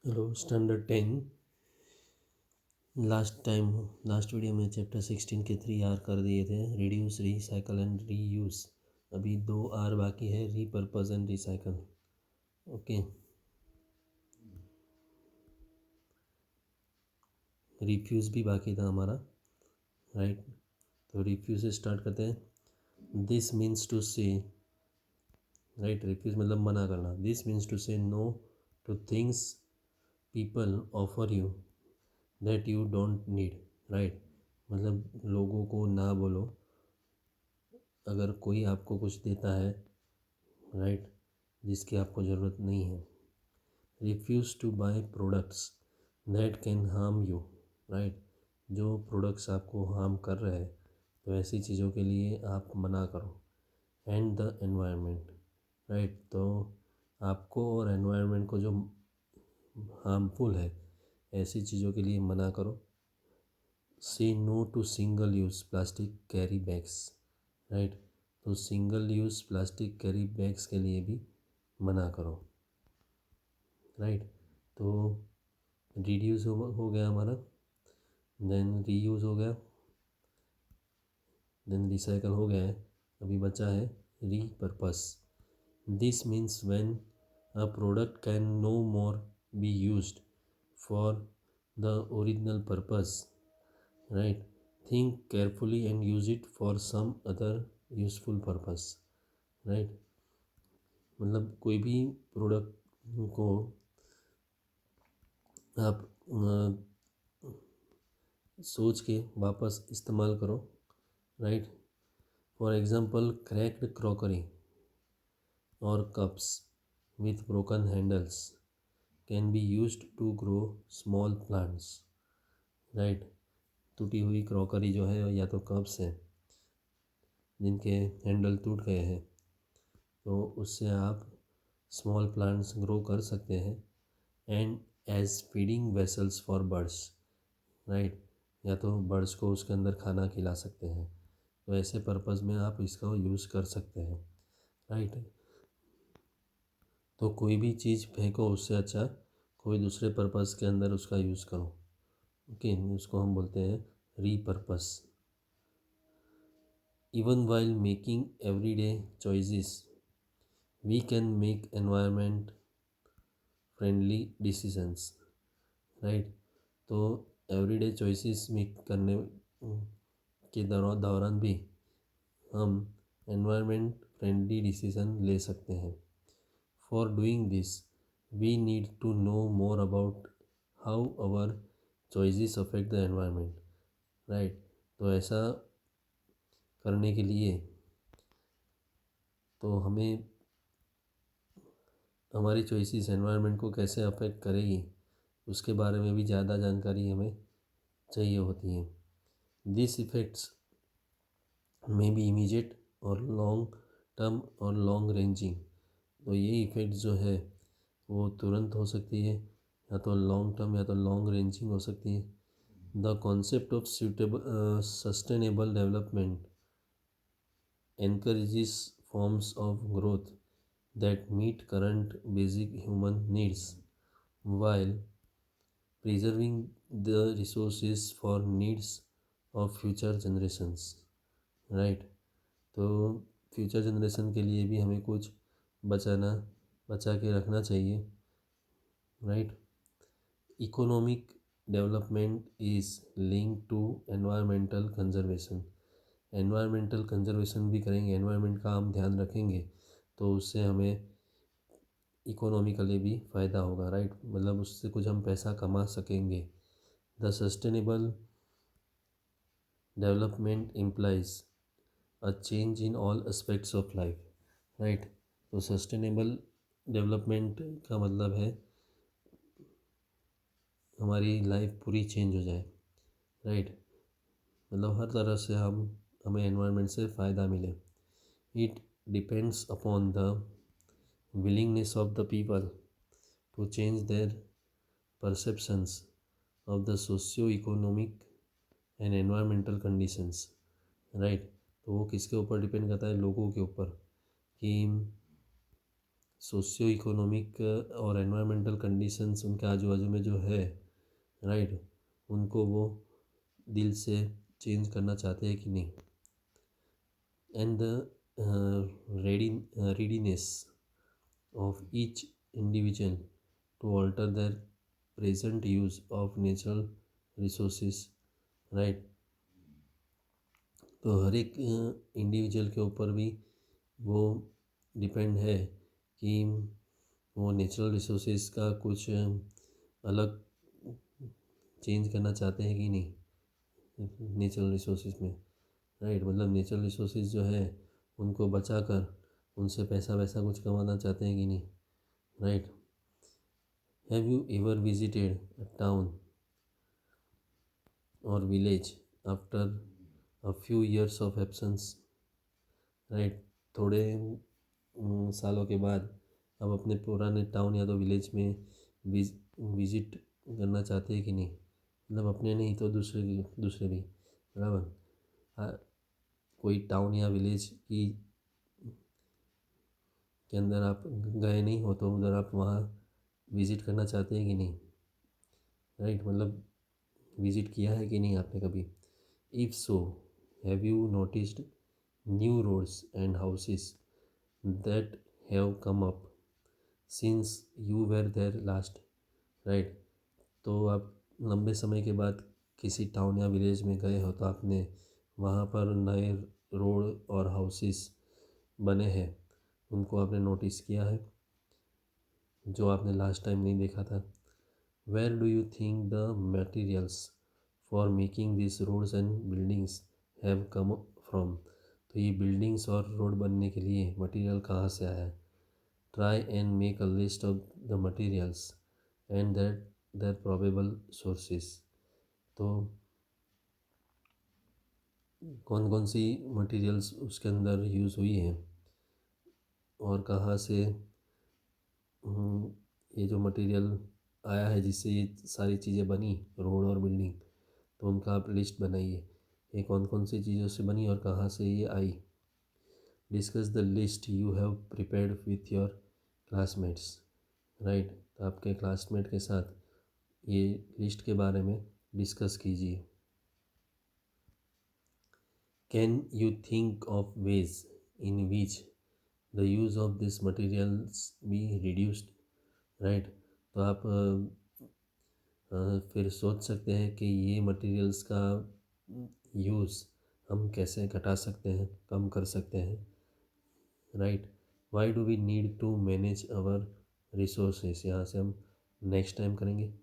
Hello standard 10। Last video में chapter 16 के 3 R कर दिए थे, रिड्यूस, रिसाइकल एंड रीयूज़। अभी 2 R बाकी है, रीपर्पज़ एंड रिसाइकल। ओके, रिफ्यूज़ भी बाकी था हमारा, राइट। तो रिफ्यूज़ से स्टार्ट करते हैं। This means to say, right, refuse मतलब मना करना। This means to say no to things people offer you that you don't need, right. मतलब लोगों को ना बोलो अगर कोई आपको कुछ देता है, राइट, जिसकी आपको ज़रूरत नहीं है। Refuse to buy products that can harm you, right. जो प्रोडक्ट्स आपको हार्म कर रहे हैं तो ऐसी चीज़ों के लिए आप मना करो। And the environment, right. तो आपको और एनवायरनमेंट को जो हार्मफुल है ऐसी चीज़ों के लिए मना करो। Say no to single use plastic carry bags, right. तो single use plastic carry bags के लिए भी मना करो, राइट। तो रिड्यूस हो गया हमारा, देन रीयूज़ हो गया, देन रिसाइकल हो गया है। अभी बचा है repurpose. This means when a product can no more be used for the original purpose, right. Think carefully and use it for some other useful purpose, right. मतलब कोई भी प्रोडक्ट को आप सोच के वापस इस्तेमाल करो, right. For example, cracked crockery और cups with broken handles can be used to grow small plants, right. टूटी हुई क्रॉकरी जो है या तो कप्स हैं जिनके हैंडल टूट गए हैं, तो उससे आप स्मॉल प्लांट्स ग्रो कर सकते हैं। And as feeding vessels for birds, right. या तो बर्ड्स को उसके अंदर खाना खिला सकते हैं, तो ऐसे पर्पज़ में आप इसका यूज़ कर सकते हैं, राइट। तो कोई भी चीज़ फेंको उससे अच्छा कोई दूसरे पर्पज़ के अंदर उसका यूज़ करो। ओके, उसको हम बोलते हैं repurpose. Even while making everyday choices we can make environment friendly decisions, right. तो एवरीडे चॉइसेस मेक करने के दौरान भी हम एनवायरनमेंट फ्रेंडली डिसीजन ले सकते हैं। For doing this we need to know more about how our choices affect the environment, right. तो ऐसा करने के लिए तो हमें हमारी चॉइसेस एनवायरनमेंट को कैसे अफेक्ट करेगी उसके बारे में भी ज़्यादा जानकारी हमें चाहिए होती है। दिस इफ़ेक्ट्स में बी इमीडिएट और लॉन्ग टर्म और लॉन्ग रेंजिंग। तो ये इफ़ेक्ट जो है वो तुरंत हो सकती है, या तो लॉन्ग टर्म या तो लॉन्ग रेंजिंग हो सकती है। The concept of sustainable development encourages forms of growth that meet current basic human needs while preserving the resources for needs of future generations, right। तो फ्यूचर जनरेशन के लिए भी हमें कुछ बचा के रखना चाहिए, right. Economic development is link to environmental conservation. Environmental conservation भी करेंगे, एनवायरनमेंट का हम ध्यान रखेंगे तो उससे हमें इकोनॉमिकली भी फ़ायदा होगा, राइट। मतलब उससे कुछ हम पैसा कमा सकेंगे। The sustainable development implies a change in all aspects of life, right. तो सस्टेनेबल डेवलपमेंट का मतलब है हमारी लाइफ पूरी चेंज हो जाए, राइट। मतलब हर तरह से हमें एनवायरनमेंट से फ़ायदा मिले। It depends upon the willingness of the people to change their perceptions of the socio-economic and environmental conditions, right। तो वो किसके ऊपर डिपेंड करता है, लोगों के ऊपर, कि सोशियो इकोनॉमिक और एनवायरमेंटल कंडीशंस उनके आजू बाजू में जो है, राइट, उनको वो दिल से चेंज करना चाहते हैं कि नहीं। And the readiness of each individual to alter their present use of natural resources, right। तो हर एक इंडिविजुअल के ऊपर भी वो डिपेंड है कि वो नेचुरल रिसोर्सेज का कुछ अलग चेंज करना चाहते हैं कि नहीं नेचुरल रिसोर्सेज में, राइट। मतलब नेचुरल रिसोर्सेज जो है उनको बचा कर उनसे पैसा वैसा कुछ कमाना चाहते हैं कि नहीं, right. Have you ever visited a town or village after a few years of absence, right. थोड़े सालों के बाद अब अपने पुराने टाउन या तो विलेज में विजिट करना चाहते हैं कि नहीं। मतलब अपने नहीं तो दूसरे भी, बराबर। कोई टाउन या विलेज की के अंदर आप गए नहीं हो तो उधर आप वहाँ विज़िट करना चाहते हैं कि नहीं, राइट। मतलब विज़िट किया है कि नहीं आपने कभी। If so, have you noticed new roads and houses that have come up since you were there last, right. तो आप लंबे समय के बाद किसी टाउन या विलेज में गए हो तो आपने वहाँ पर नए रोड और हाउसेस बने हैं, उनको आपने नोटिस किया है जो आपने लास्ट टाइम नहीं देखा था। Where do you think the materials for making this roads and buildings have come from. तो ये बिल्डिंग्स और रोड बनने के लिए मटेरियल कहाँ से आया है। Try and make a list of the materials and their probable sources. तो कौन कौन सी मटेरियल्स उसके अंदर यूज़ हुई हैं और कहाँ से ये जो मटेरियल आया है जिससे ये सारी चीज़ें बनी, रोड और बिल्डिंग, तो उनका आप लिस्ट बनाइए। ये कौन कौन सी चीज़ों से बनी और कहाँ से ये आई। Discuss the list you have prepared with your classmates, right. तो आपके क्लासमेट के साथ ये लिस्ट के बारे में डिस्कस कीजिए। Can you think of ways in which the use of this materials be reduced, right. तो आप फिर सोच सकते हैं कि ये मटेरियल्स का यूज़ हम कैसे घटा सकते हैं, कम कर सकते हैं, right. Why do we need to manage our resources. यहाँ से हम नेक्स्ट टाइम करेंगे।